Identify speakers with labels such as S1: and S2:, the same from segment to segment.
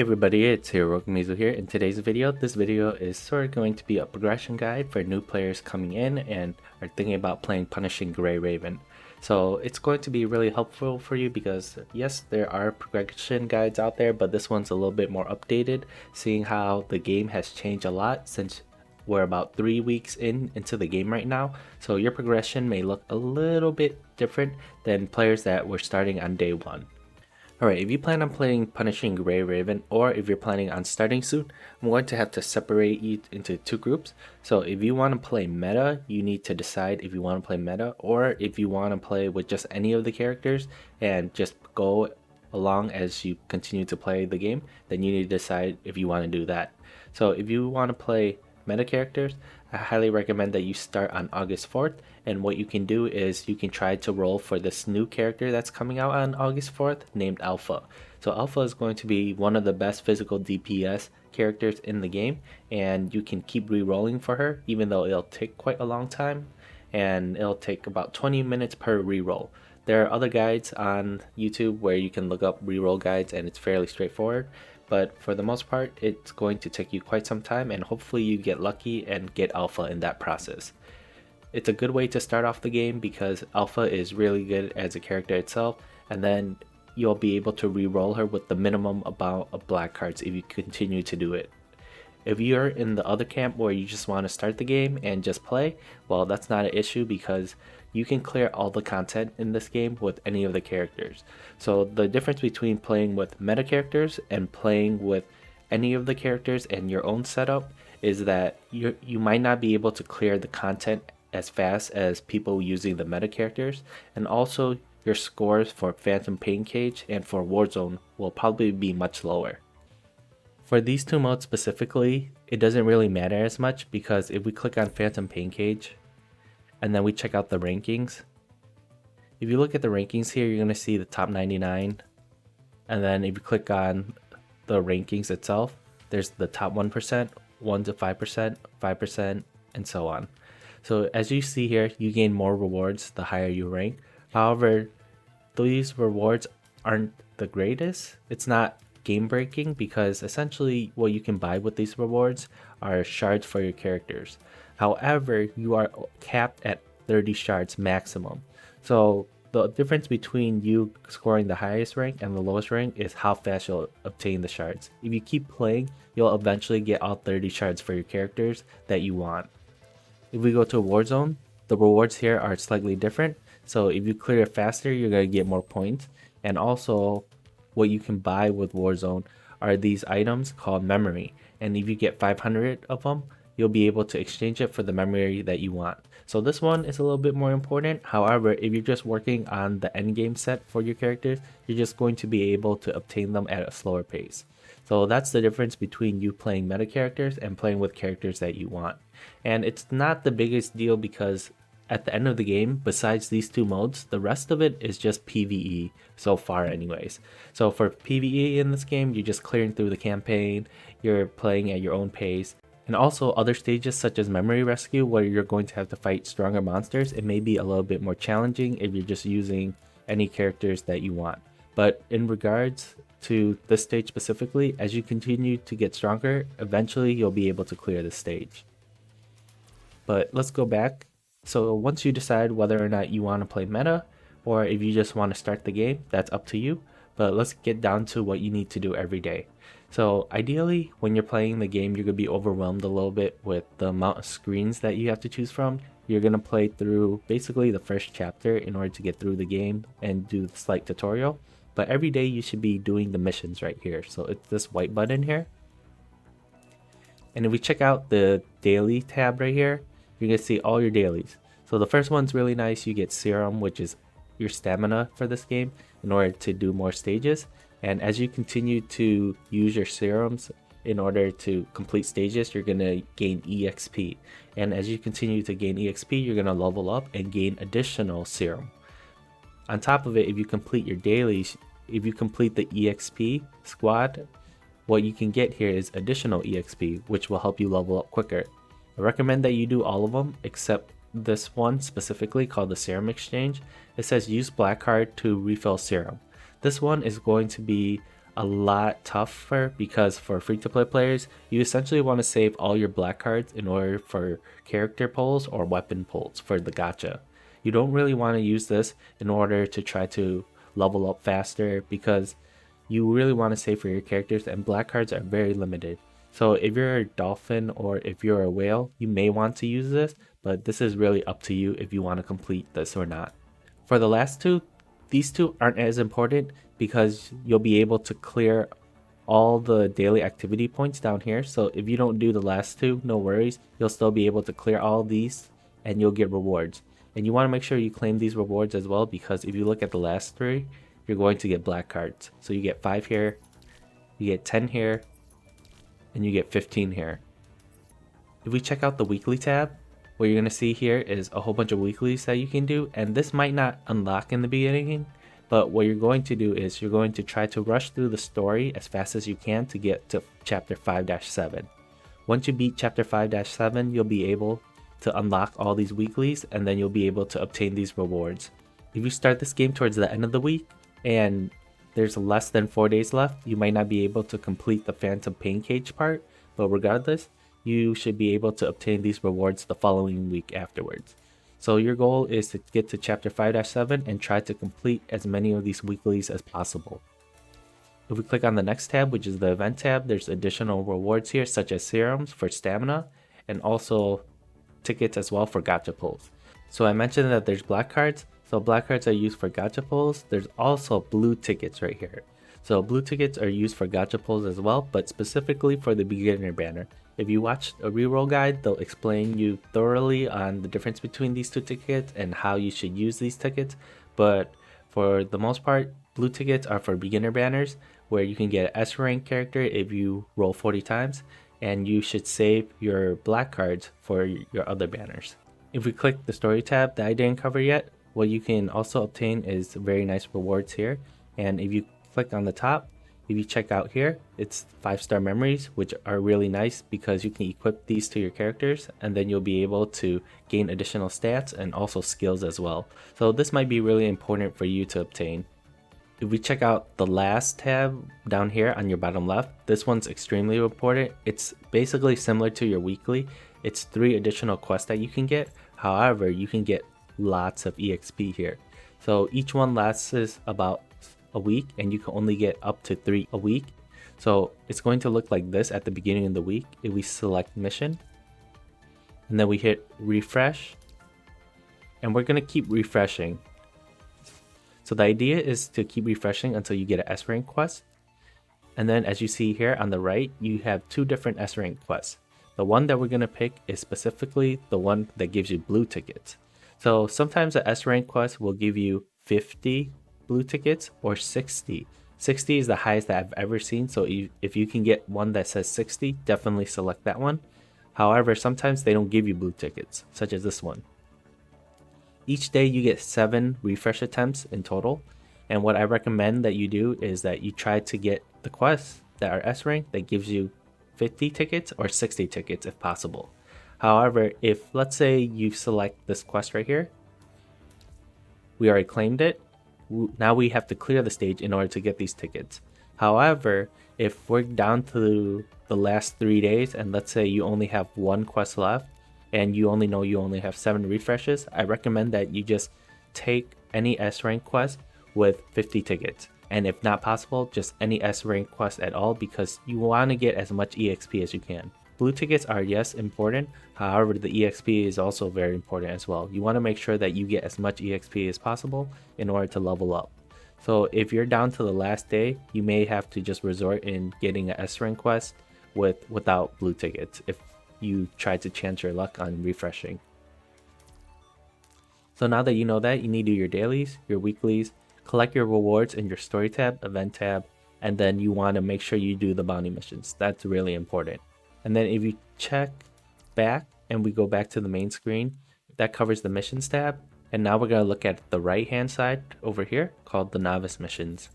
S1: Hey everybody, it's HeroicMizu here. In today's video, this video is sort of going to be a progression guide for new players coming in and are thinking about playing Punishing Gray Raven. So it's going to be really helpful for you because yes, there are progression guides out there, but this one's a little bit more updated, seeing how the game has changed a lot since we're about 3 weeks into the game right now. So your progression may look a little bit different than players that were starting on day 1. Alright, if you plan on playing Punishing Gray Raven, or if you're planning on starting soon, I'm going to have to separate you into 2 groups. So if you want to play meta, you need to decide if you want to play meta, or if you want to play with just any of the characters and just go along as you continue to play the game, then you need to decide if you want to do that. So if you want to play meta characters, I highly recommend that you start on August 4th, and what you can do is you can try to roll for this new character that's coming out on August 4th named Alpha. So Alpha is going to be one of the best physical DPS characters in the game, and you can keep re-rolling for her even though it'll take quite a long time, and it'll take about 20 minutes per re-roll. There are other guides on YouTube where you can look up re-roll guides and it's fairly straightforward, but for the most part it's going to take you quite some time, and hopefully you get lucky and get Alpha in that process. It's a good way to start off the game because Alpha is really good as a character itself, and then you'll be able to re-roll her with the minimum amount of black cards if you continue to do it. If you're in the other camp where you just want to start the game and just play, well, that's not an issue because you can clear all the content in this game with any of the characters. So the difference between playing with meta characters and playing with any of the characters and your own setup is that you might not be able to clear the content as fast as people using the meta characters, and also your scores for Phantom Pain Cage and for Warzone will probably be much lower. For these 2 modes specifically, it doesn't really matter as much because if we click on Phantom Pain Cage and then we check out the rankings, if you look at the rankings here, you're going to see the top 99, and then if you click on the rankings itself, there's the top 1%, 1 to 5%, 5%, and so on. So as you see here, you gain more rewards the higher you rank. However, these rewards aren't the greatest. It's not game breaking because essentially what you can buy with these rewards are shards for your characters. However, you are capped at 30 shards maximum. So the difference between you scoring the highest rank and the lowest rank is how fast you'll obtain the shards. If you keep playing, you'll eventually get all 30 shards for your characters that you want. If we go to Warzone, the rewards here are slightly different. So if you clear it faster, you're going to get more points. And also, what you can buy with Warzone are these items called memory. And if you get 500 of them, you'll be able to exchange it for the memory that you want. So this one is a little bit more important. However, if you're just working on the endgame set for your characters, you're just going to be able to obtain them at a slower pace. So that's the difference between you playing meta characters and playing with characters that you want. And it's not the biggest deal because at the end of the game, besides these 2 modes, the rest of it is just PvE so far anyways. So for PvE in this game, you're just clearing through the campaign, you're playing at your own pace. And also other stages such as Memory Rescue, where you're going to have to fight stronger monsters, it may be a little bit more challenging if you're just using any characters that you want. But in regards to this stage specifically, as you continue to get stronger, eventually you'll be able to clear this stage. But let's go back. So once you decide whether or not you want to play meta, or if you just want to start the game, that's up to you. But let's get down to what you need to do every day. So ideally, when you're playing the game, you're going to be overwhelmed a little bit with the amount of screens that you have to choose from. You're going to play through basically the first chapter in order to get through the game and do the slight tutorial. But every day you should be doing the missions right here. So it's this white button here. And if we check out the daily tab right here, you're going to see all your dailies. So the first one's really nice. You get serum, which is your stamina for this game in order to do more stages. And as you continue to use your serums in order to complete stages, you're going to gain EXP. And as you continue to gain EXP, you're going to level up and gain additional serum. On top of it, if you complete your dailies, if you complete the EXP squad, what you can get here is additional EXP, which will help you level up quicker. I recommend that you do all of them except this one specifically called the Serum Exchange. It says use black card to refill serum. This one is going to be a lot tougher because for free-to-play players, you essentially want to save all your black cards in order for character pulls or weapon pulls for the gacha. You don't really want to use this in order to try to level up faster because you really want to save for your characters, and black cards are very limited. So if you're a dolphin or if you're a whale, you may want to use this, but this is really up to you if you want to complete this or not. For the last two, these two aren't as important because you'll be able to clear all the daily activity points down here. So if you don't do the last two, no worries, you'll still be able to clear all these and you'll get rewards. And you want to make sure you claim these rewards as well, because if you look at the last three, you're going to get black cards. So you get 5 here, you get 10 here, and you get 15 here. If we check out the weekly tab, what you're going to see here is a whole bunch of weeklies that you can do, and this might not unlock in the beginning, but what you're going to do is you're going to try to rush through the story as fast as you can to get to chapter 5-7. Once you beat chapter 5-7, you'll be able to unlock all these weeklies, and then you'll be able to obtain these rewards. If you start this game towards the end of the week and there's less than 4 days left, you might not be able to complete the Phantom Pain Cage part, but regardless, you should be able to obtain these rewards the following week afterwards. So your goal is to get to chapter 5-7 and try to complete as many of these weeklies as possible. If we click on the next tab, which is the event tab, there's additional rewards here such as serums for stamina and also tickets as well for gacha pulls. So I mentioned that there's black cards. So black cards are used for gacha pulls. There's also blue tickets right here. So blue tickets are used for gacha pulls as well, but specifically for the beginner banner. If you watch a reroll guide, they'll explain you thoroughly on the difference between these two tickets and how you should use these tickets. But for the most part, blue tickets are for beginner banners where you can get an S rank character if you roll 40 times, and you should save your black cards for your other banners. If we click the story tab that I didn't cover yet, what you can also obtain is very nice rewards here. And if you click on the top, if you check out here, it's 5-star memories, which are really nice because you can equip these to your characters, and then you'll be able to gain additional stats and also skills as well. So this might be really important for you to obtain. If we check out the last tab down here on your bottom left, this one's extremely important. It's basically similar to your weekly. It's 3 additional quests that you can get. However, you can get lots of EXP here. So each one lasts about a week, and you can only get up to 3 a week. So it's going to look like this at the beginning of the week. If we select mission, and then we hit refresh, and we're going to keep refreshing. So the idea is to keep refreshing until you get an S rank quest. And then as you see here on the right, you have 2 different S rank quests. The one that we're going to pick is specifically the one that gives you blue tickets. So sometimes the S rank quest will give you 50 blue tickets or 60. 60 is the highest that I've ever seen. So if you can get one that says 60, definitely select that one. However, sometimes they don't give you blue tickets, such as this one. Each day you get 7 refresh attempts in total, and what I recommend that you do is that you try to get the quests that are S rank that gives you 50 tickets or 60 tickets if possible. However, if let's say you select this quest right here, we already claimed it, now we have to clear the stage in order to get these tickets. However, if we're down to the last 3 days and let's say you only have 1 quest left, and you only have 7 refreshes, I recommend that you just take any S rank quest with 50 tickets. And if not possible, just any S rank quest at all, because you want to get as much EXP as you can. Blue tickets are, yes, important. However, the EXP is also very important as well. You want to make sure that you get as much EXP as possible in order to level up. So if you're down to the last day, you may have to just resort in getting an S rank quest without blue tickets if you try to chance your luck on refreshing. So now that you know that, you need to do your dailies, your weeklies, collect your rewards in your story tab, event tab, and then you want to make sure you do the bounty missions. That's really important. And then if you check back and we go back to the main screen, that covers the missions tab. And now we're going to look at the right hand side over here called the novice missions.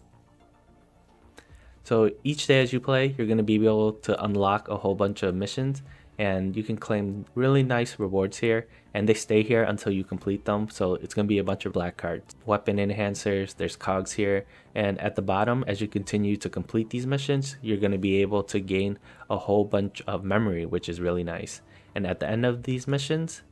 S1: So each day as you play, you're going to be able to unlock a whole bunch of missions. and you can claim really nice rewards here, and they stay here until you complete them. So it's going to be a bunch of black cards, weapon enhancers, there's cogs here, and at the bottom, as you continue to complete these missions, you're going to be able to gain a whole bunch of memory, which is really nice. And at the end of these missions,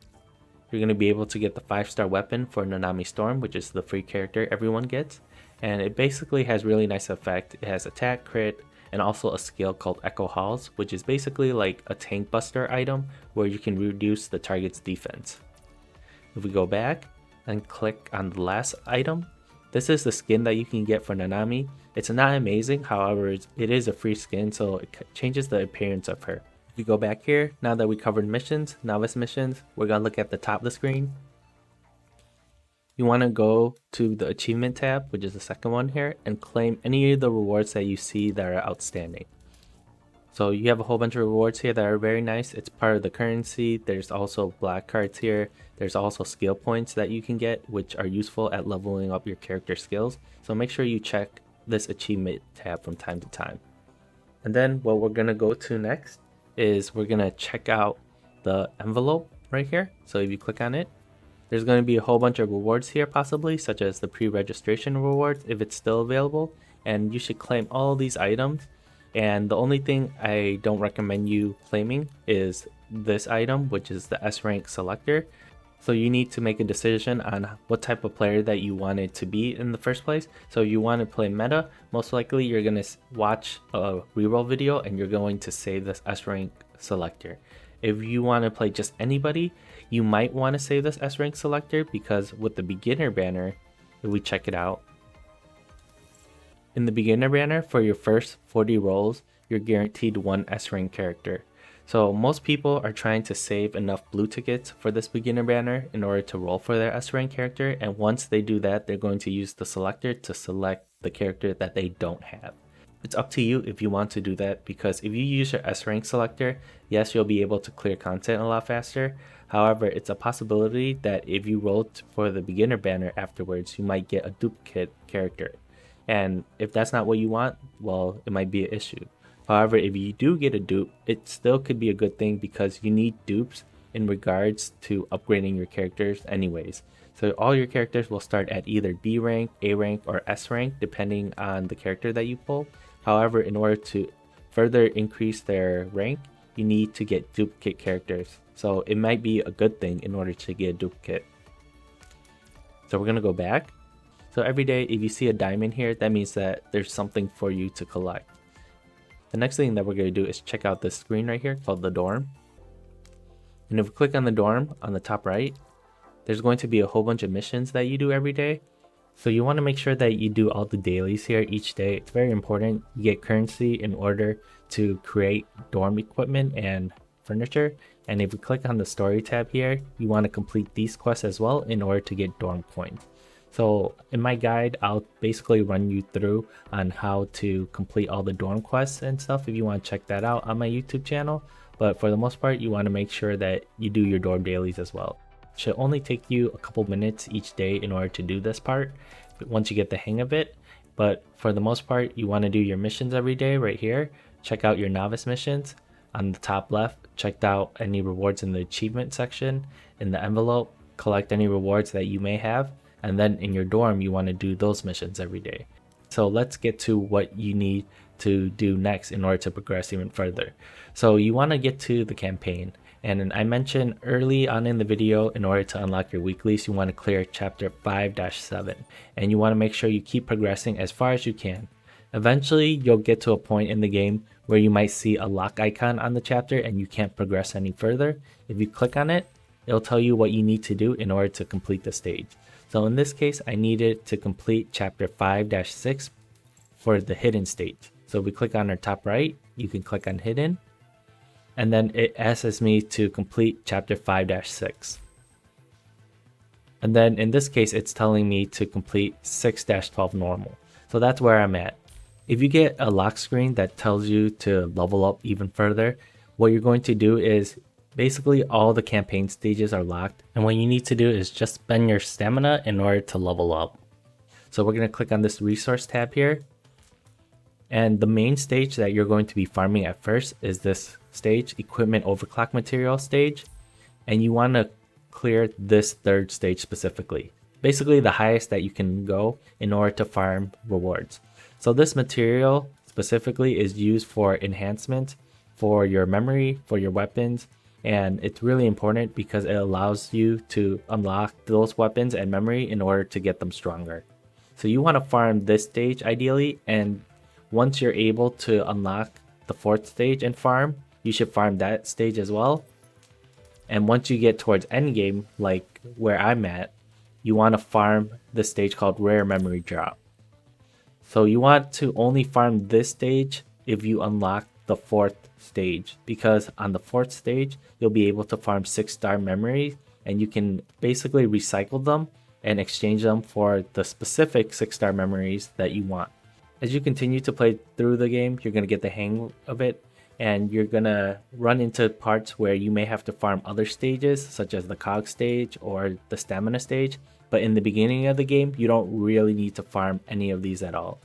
S1: you're going to be able to get the 5-star weapon for Nanami Storm, which is the free character everyone gets, and it basically has really nice effect. It has attack, crit, and also a skill called Echo Halls, which is basically like a tank buster item where you can reduce the target's defense. If we go back and click on the last item, this is the skin that you can get for Nanami. It's not amazing, however, it is a free skin, so it changes the appearance of her. If we go back here, now that we covered missions, novice missions, we're going to look at the top of the screen. You want to go to the achievement tab, which is the second one here, and claim any of the rewards that you see that are outstanding. So you have a whole bunch of rewards here that are very nice. It's part of the currency. There's also black cards here. There's also skill points that you can get, which are useful at leveling up your character skills. So make sure you check this achievement tab from time to time. And then what we're going to go to next is we're going to check out the envelope right here. So if you click on it, there's going to be a whole bunch of rewards here possibly, such as the pre-registration rewards if it's still available, and you should claim all these items. And the only thing I don't recommend you claiming is this item, which is the S rank selector. So you need to make a decision on what type of player that you want it to be in the first place. So if you want to play meta, most likely you're going to watch a reroll video and you're going to save this S rank selector. If you want to play just anybody, you might want to save this S rank selector, because with the beginner banner, if we check it out, in the beginner banner for your first 40 rolls, you're guaranteed one S rank character. So most people are trying to save enough blue tickets for this beginner banner in order to roll for their S rank character, and once they do that, they're going to use the selector to select the character that they don't have. It's up to you if you want to do that, because if you use your S rank selector, yes, you'll be able to clear content a lot faster. However, it's a possibility that if you rolled for the beginner banner afterwards, you might get a duplicate character. And if that's not what you want, well, it might be an issue. However, if you do get a dupe, it still could be a good thing, because you need dupes in regards to upgrading your characters anyways. So all your characters will start at either B rank, A rank, or S rank depending on the character that you pull. However, in order to further increase their rank, you need to get duplicate characters. So it might be a good thing in order to get a duplicate. So we're going to go back. So every day, if you see a diamond here, that means that there's something for you to collect. The next thing that we're going to do is check out this screen right here called the dorm. And if we click on the dorm on the top right, there's going to be a whole bunch of missions that you do every day. So you want to make sure that you do all the dailies here each day. It's very important. You get currency in order to create dorm equipment and furniture. And if we click on the story tab here, you want to complete these quests as well in order to get dorm points. So in my guide, I'll basically run you through on how to complete all the dorm quests and stuff if you want to check that out on my YouTube channel. But for the most part, you want to make sure that you do your dorm dailies as well. It should only take you a couple minutes each day in order to do this part once you get the hang of it. But for the most part, you want to do your missions every day right here. Check out your novice missions. On the top left, check out any rewards in the achievement section. In the envelope, collect any rewards that you may have. And then in your dorm, you want to do those missions every day. So let's get to what you need to do next in order to progress even further. So you want to get to the campaign. And I mentioned early on in the video, in order to unlock your weeklies, you want to clear chapter 5-7. And you want to make sure you keep progressing as far as you can. Eventually, you'll get to a point in the game where you might see a lock icon on the chapter and you can't progress any further. If you click on it, it'll tell you what you need to do in order to complete the stage. So in this case, I needed to complete chapter 5-6 for the hidden stage. So if we click on our top right, you can click on hidden. And then it asks me to complete chapter 5-6. And then in this case, it's telling me to complete 6-12 normal. So that's where I'm at. If you get a lock screen that tells you to level up even further, what you're going to do is basically all the campaign stages are locked. And what you need to do is just spend your stamina in order to level up. So we're going to click on this resource tab here. And the main stage that you're going to be farming at first is this stage, equipment overclock material stage. And you want to clear this third stage specifically. Basically the highest that you can go in order to farm rewards. So this material specifically is used for enhancement for your memory, for your weapons, and it's really important because it allows you to unlock those weapons and memory in order to get them stronger. So you want to farm this stage ideally, and once you're able to unlock the fourth stage and farm, you should farm that stage as well. And once you get towards endgame, like where I'm at, you want to farm this stage called Rare Memory Drop. So you want to only farm this stage if you unlock the fourth stage, because on the fourth stage, you'll be able to farm 6-star memories, and you can basically recycle them and exchange them for the specific 6-star memories that you want. As you continue to play through the game, you're going to get the hang of it, and you're gonna run into parts where you may have to farm other stages such as the cog stage or the stamina stage, but in the beginning of the game you don't really need to farm any of these at all.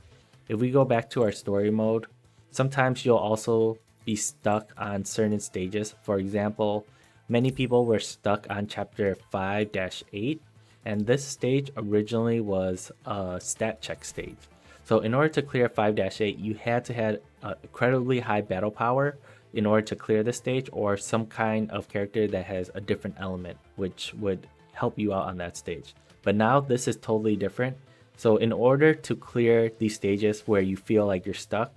S1: If we go back to our story mode, sometimes you'll also be stuck on certain stages. For example, many people were stuck on chapter 5-8, and this stage originally was a stat check stage. So in order to clear 5-8, you had to have incredibly high battle power in order to clear the stage, or some kind of character that has a different element which would help you out on that stage. But now this is totally different. So in order to clear these stages where you feel like you're stuck,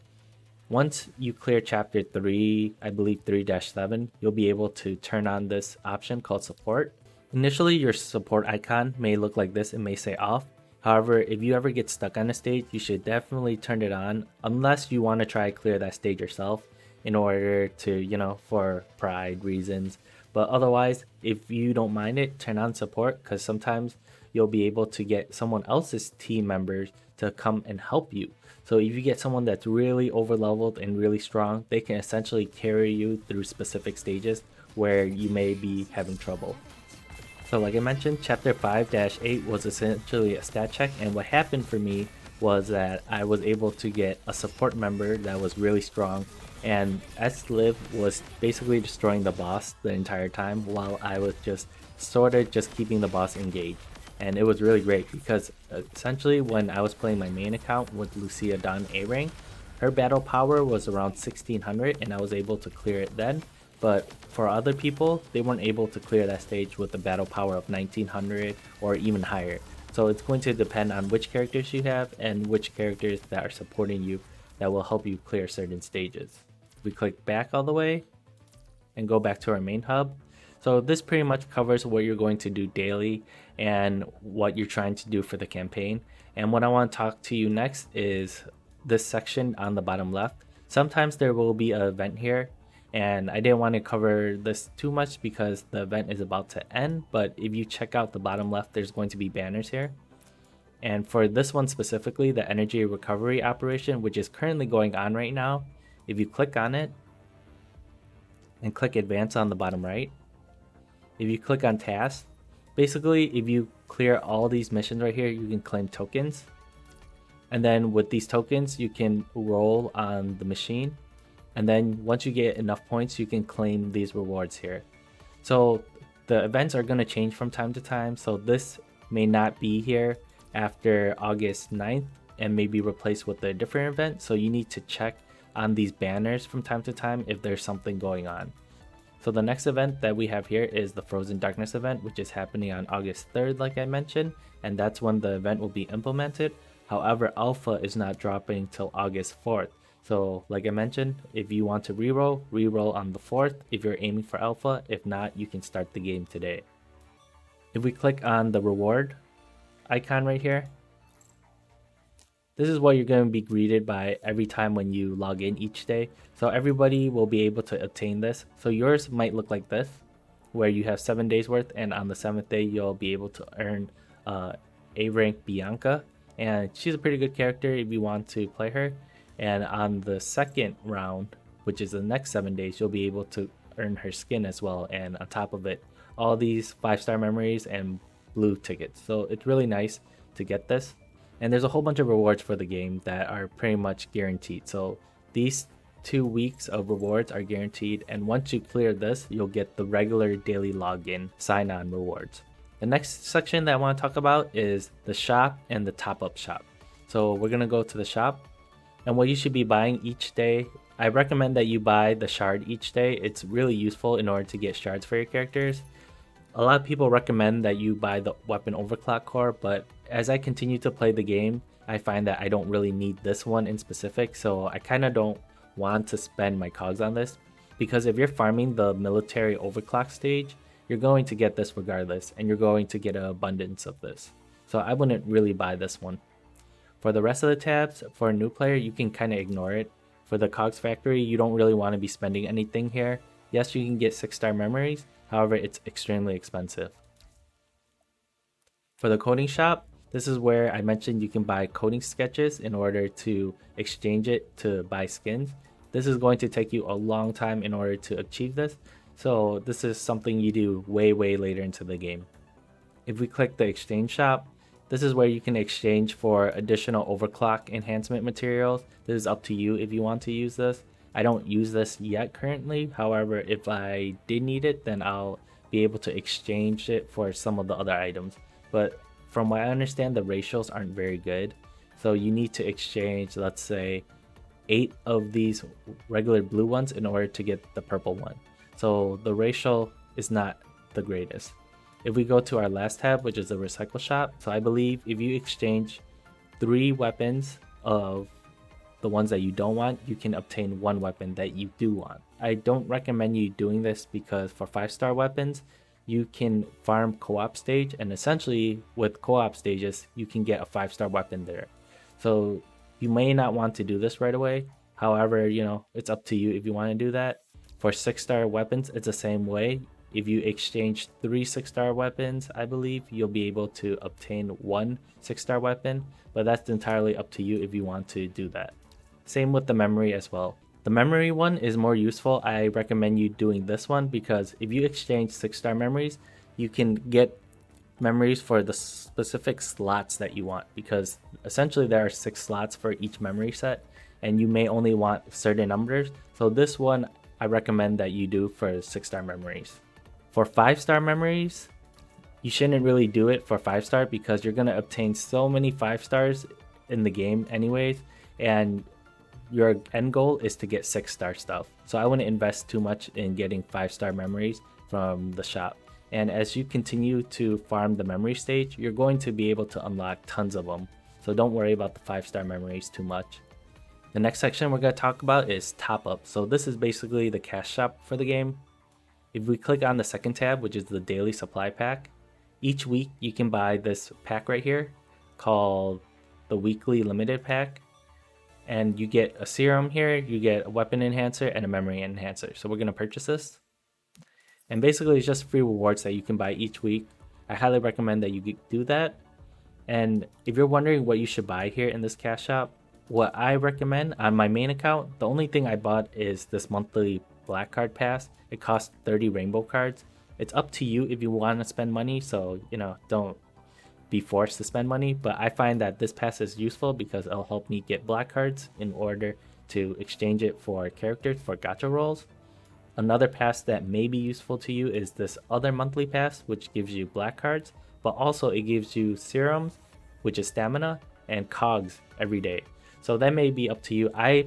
S1: once you clear chapter 3, I believe 3-7, you'll be able to turn on this option called support. Initially your support icon may look like this, it may say off. However, if you ever get stuck on a stage, you should definitely turn it on, unless you want to try to clear that stage yourself in order to, for pride reasons. But otherwise, if you don't mind it, turn on support, because sometimes you'll be able to get someone else's team members to come and help you. So if you get someone that's really over leveled and really strong, they can essentially carry you through specific stages where you may be having trouble. So like I mentioned, chapter 5-8 was essentially a stat check, and what happened for me was that I was able to get a support member that was really strong, and S-Liv was basically destroying the boss the entire time while I was just keeping the boss engaged. And it was really great because essentially when I was playing my main account with Lucia Dawn A rank, her battle power was around 1600 and I was able to clear it then. But for other people, they weren't able to clear that stage with a battle power of 1900 or even higher. So it's going to depend on which characters you have and which characters that are supporting you that will help you clear certain stages. We click back all the way and go back to our main hub. So this pretty much covers what you're going to do daily and what you're trying to do for the campaign. And what I want to talk to you next is this section on the bottom left. Sometimes there will be an event here, and I didn't want to cover this too much because the event is about to end, but if you check out the bottom left, there's going to be banners here. And for this one specifically, the energy recovery operation, which is currently going on right now, if you click on it and click advance on the bottom right, if you click on tasks, basically if you clear all these missions right here, you can claim tokens. And then with these tokens, you can roll on the machine. And then once you get enough points, you can claim these rewards here. So the events are going to change from time to time. So this may not be here after August 9th and may be replaced with a different event. So you need to check on these banners from time to time if there's something going on. So the next event that we have here is the Frozen Darkness event, which is happening on August 3rd, like I mentioned, and that's when the event will be implemented. However, Alpha is not dropping till August 4th. So like I mentioned, if you want to reroll on the 4th if you're aiming for Alpha. If not, you can start the game today. If we click on the reward icon right here, this is what you're going to be greeted by every time when you log in each day. So everybody will be able to obtain this. So yours might look like this, where you have 7 days worth, and on the 7th day you'll be able to earn A rank Bianca, and she's a pretty good character if you want to play her. And on the second round, which is the next 7 days, you'll be able to earn her skin as well, and on top of it, all these 5-star memories and blue tickets. So it's really nice to get this. And there's a whole bunch of rewards for the game that are pretty much guaranteed. So these 2 weeks of rewards are guaranteed, and once you clear this, you'll get the regular daily login sign-on rewards. The next section that I want to talk about is the shop and the top-up shop. So we're going to go to the shop, and what you should be buying each day. I recommend that you buy the shard each day. It's really useful in order to get shards for your characters. A lot of people recommend that you buy the weapon overclock core, but as I continue to play the game, I find that I don't really need this one in specific, so I kind of don't want to spend my cogs on this, because if you're farming the military overclock stage, you're going to get this regardless, and you're going to get an abundance of this. So I wouldn't really buy this one. For the rest of the tabs, for a new player, you can kind of ignore it. For the cogs factory, you don't really want to be spending anything here. Yes, you can get 6-star memories, however, it's extremely expensive. For the coding shop, this is where I mentioned you can buy coding sketches in order to exchange it to buy skins. This is going to take you a long time in order to achieve this, so this is something you do way later into the game. If we click the exchange shop, this is where you can exchange for additional overclock enhancement materials. This is up to you if you want to use this. I don't use this yet currently, however, if I did need it, then I'll be able to exchange it for some of the other items. But from what I understand, the ratios aren't very good, so you need to exchange, let's say, 8 of these regular blue ones in order to get the purple one. So the ratio is not the greatest. If we go to our last tab, which is the recycle shop, so I believe if you exchange 3 weapons of the ones that you don't want, you can obtain 1 weapon that you do want. I don't recommend you doing this because for 5-star weapons, you can farm co-op stage, and essentially with co-op stages, you can get a 5-star weapon there. So you may not want to do this right away. However, it's up to you if you want to do that. For 6-star weapons, it's the same way. If you exchange 3 6-star weapons, I believe you'll be able to obtain 1 6-star weapon, but that's entirely up to you if you want to do that. Same with the memory as well. The memory one is more useful. I recommend you doing this one because if you exchange 6-star memories, you can get memories for the specific slots that you want, because essentially there are 6 slots for each memory set and you may only want certain numbers. So this one I recommend that you do for 6-star memories. For 5-star memories, you shouldn't really do it for 5-star because you're going to obtain so many 5-stars in the game anyways, and your end goal is to get 6-star stuff. So I wouldn't invest too much in getting 5-star memories from the shop. And as you continue to farm the memory stage, you're going to be able to unlock tons of them. So don't worry about the 5-star memories too much. The next section we're going to talk about is top up. So this is basically the cash shop for the game. If we click on the second tab, which is the daily supply pack, each week you can buy this pack right here called the weekly limited pack. And you get a serum here, you get a weapon enhancer and a memory enhancer. So we're going to purchase this. And basically it's just free rewards that you can buy each week. I highly recommend that you do that. And if you're wondering what you should buy here in this cash shop, what I recommend on my main account, the only thing I bought is this monthly black card pass. It costs 30 rainbow cards. It's up to you if you want to spend money, so don't be forced to spend money, but I find that this pass is useful because it'll help me get black cards in order to exchange it for characters for gacha rolls. Another pass that may be useful to you is this other monthly pass, which gives you black cards, but also it gives you serums, which is stamina, and cogs every day. So that may be up to you. I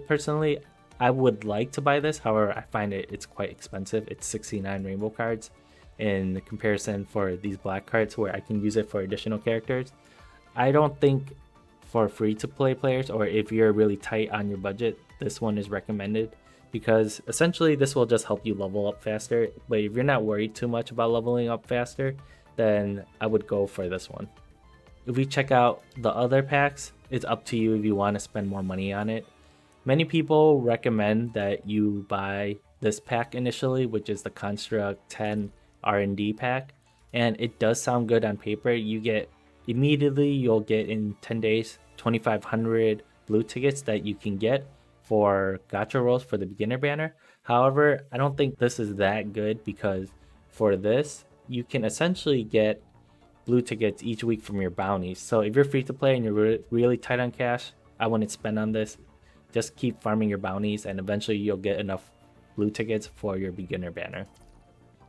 S1: would like to buy this, however I find it's quite expensive. It's 69 rainbow cards in comparison for these black cards where I can use it for additional characters. I don't think for free to play players, or if you're really tight on your budget, this one is recommended because essentially this will just help you level up faster. But if you're not worried too much about leveling up faster, then I would go for this one. If we check out the other packs, it's up to you if you want to spend more money on it. Many people recommend that you buy this pack initially, which is the Construct 10 R&D pack, and it does sound good on paper. You'll get in 10 days 2,500 blue tickets that you can get for gacha rolls for the beginner banner. However, I don't think this is that good because for this you can essentially get blue tickets each week from your bounties. So if you're free to play and you're really tight on cash, I wouldn't spend on this. Just keep farming your bounties and eventually you'll get enough blue tickets for your beginner banner.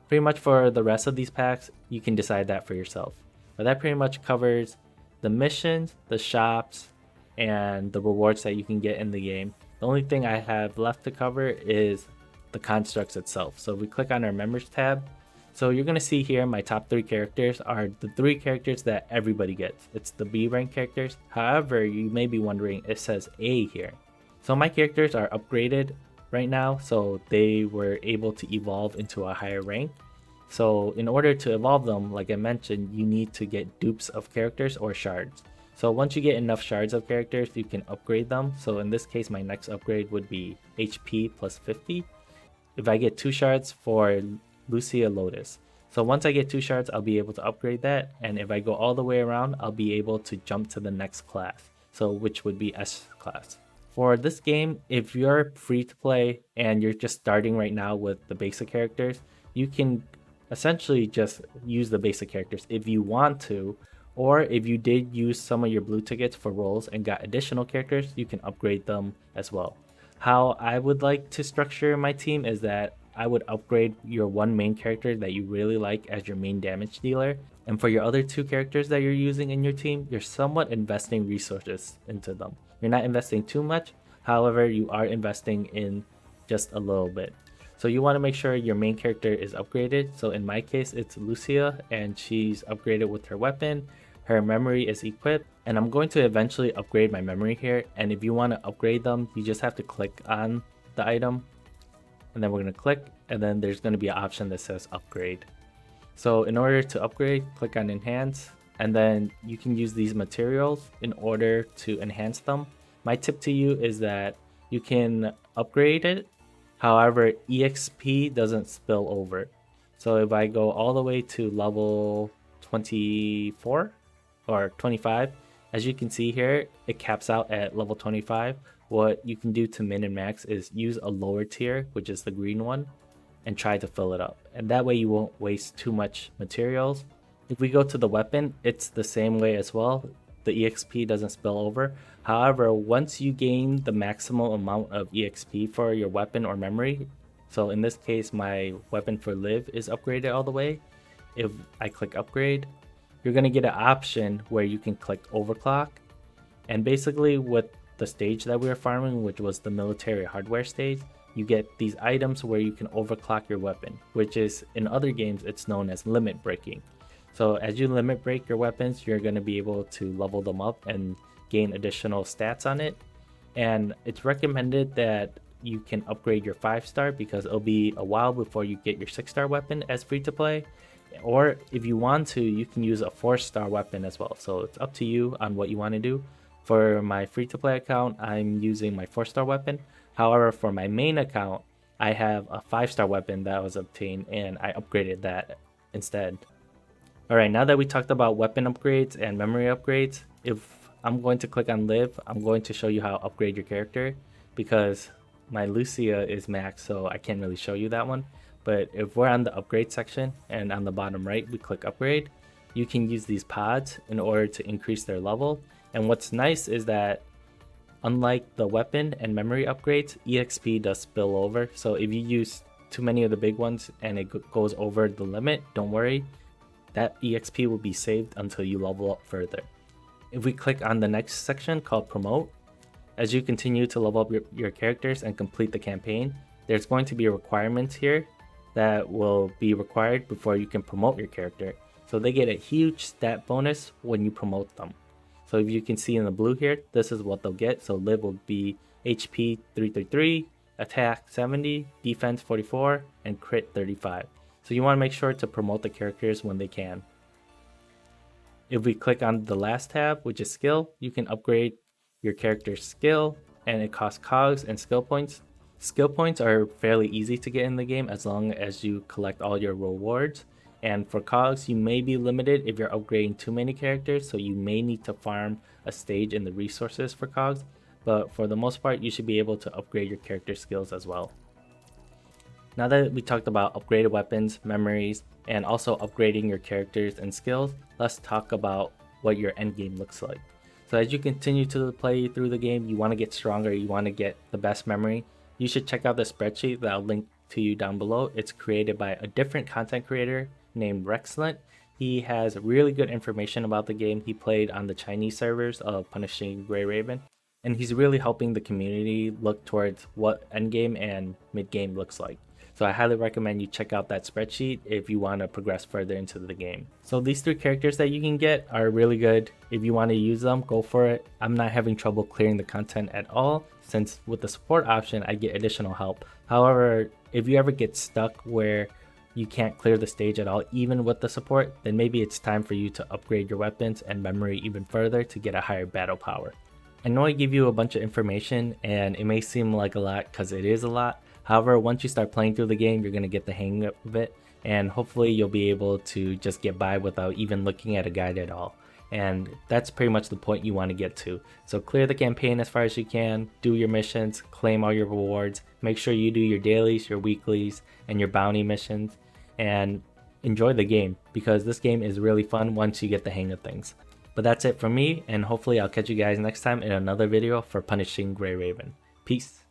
S1: Pretty much for the rest of these packs, you can decide that for yourself. But that pretty much covers the missions, the shops, and the rewards that you can get in the game. The only thing I have left to cover is the constructs itself. So if we click on our members tab, so you're going to see here my top 3 characters are the 3 characters that everybody gets. It's the B rank characters. However, you may be wondering, it says A here. So my characters are upgraded right now, so they were able to evolve into a higher rank. So in order to evolve them, like I mentioned, you need to get dupes of characters or shards. So once you get enough shards of characters, you can upgrade them. So in this case, my next upgrade would be HP plus 50. If I get 2 shards for Lucia Lotus. So once I get 2 shards, I'll be able to upgrade that. And if I go all the way around, I'll be able to jump to the next class. So which would be S class. For this game, if you're free to play and you're just starting right now with the basic characters, you can essentially just use the basic characters if you want to, or if you did use some of your blue tickets for roles and got additional characters, you can upgrade them as well. How I would like to structure my team is that I would upgrade your one main character that you really like as your main damage dealer, and for your other 2 characters that you're using in your team, you're somewhat investing resources into them. You're not investing too much, however, you are investing in just a little bit. So you want to make sure your main character is upgraded. So in my case, it's Lucia, and she's upgraded with her weapon. Her memory is equipped, and I'm going to eventually upgrade my memory here. And if you want to upgrade them, you just have to click on the item, and then we're going to click, and then there's going to be an option that says upgrade. So in order to upgrade, click on enhance, and then you can use these materials in order to enhance them. My tip to you is that you can upgrade it, however, EXP doesn't spill over. So if I go all the way to level 24 or 25, as you can see here, it caps out at level 25. What you can do to min and max is use a lower tier, which is the green one, and try to fill it up. And that way you won't waste too much materials. If we go to the weapon, it's the same way as well. The EXP doesn't spill over. However, once you gain the maximum amount of EXP for your weapon or memory, so in this case, my weapon for Liv is upgraded all the way. If I click upgrade, you're going to get an option where you can click overclock. And basically with the stage that we were farming, which was the military hardware stage, you get these items where you can overclock your weapon, which is in other games, it's known as limit breaking. So as you limit break your weapons, you're going to be able to level them up and gain additional stats on it. And it's recommended that you can upgrade your 5-star because it'll be a while before you get your 6-star weapon as free to play. Or if you want to, you can use a 4-star weapon as well. So it's up to you on what you want to do. For my free to play account, I'm using my 4-star weapon. However, for my main account, I have a 5-star weapon that was obtained and I upgraded that instead. Alright, now that we talked about weapon upgrades and memory upgrades, if I'm going to click on Liv, I'm going to show you how to upgrade your character because my Lucia is max, so I can't really show you that one. But if we're on the upgrade section and on the bottom right, we click upgrade, you can use these pods in order to increase their level. And what's nice is that unlike the weapon and memory upgrades, EXP does spill over. So if you use too many of the big ones and it goes over the limit, don't worry. That EXP will be saved until you level up further. If we click on the next section called Promote, as you continue to level up your characters and complete the campaign, there's going to be requirements here that will be required before you can promote your character. So they get a huge stat bonus when you promote them. So if you can see in the blue here, this is what they'll get. So Liv will be HP 333, Attack 70, Defense 44, and Crit 35. So you want to make sure to promote the characters when they can. If we click on the last tab, which is skill, you can upgrade your character's skill, and it costs cogs and skill points. Skill points are fairly easy to get in the game as long as you collect all your rewards. And for cogs, you may be limited if you're upgrading too many characters, so you may need to farm a stage in the resources for cogs. But for the most part, you should be able to upgrade your character skills as well. Now that we talked about upgraded weapons, memories, and also upgrading your characters and skills, let's talk about what your end game looks like. So as you continue to play through the game, you want to get stronger, you want to get the best memory, you should check out the spreadsheet that I'll link to you down below. It's created by a different content creator named Rexlent. He has really good information about the game. He played on the Chinese servers of Punishing Gray Raven, and he's really helping the community look towards what endgame and mid-game looks like. So I highly recommend you check out that spreadsheet if you want to progress further into the game. So these 3 characters that you can get are really good. If you want to use them, go for it. I'm not having trouble clearing the content at all, since with the support option I get additional help. However, if you ever get stuck where you can't clear the stage at all even with the support, then maybe it's time for you to upgrade your weapons and memory even further to get a higher battle power. I know I give you a bunch of information and it may seem like a lot because it is a lot. However, once you start playing through the game, you're going to get the hang of it, and hopefully you'll be able to just get by without even looking at a guide at all. And that's pretty much the point you want to get to. So clear the campaign as far as you can, do your missions, claim all your rewards, make sure you do your dailies, your weeklies, and your bounty missions, and enjoy the game, because this game is really fun once you get the hang of things. But that's it from me, and hopefully I'll catch you guys next time in another video for Punishing Gray Raven. Peace!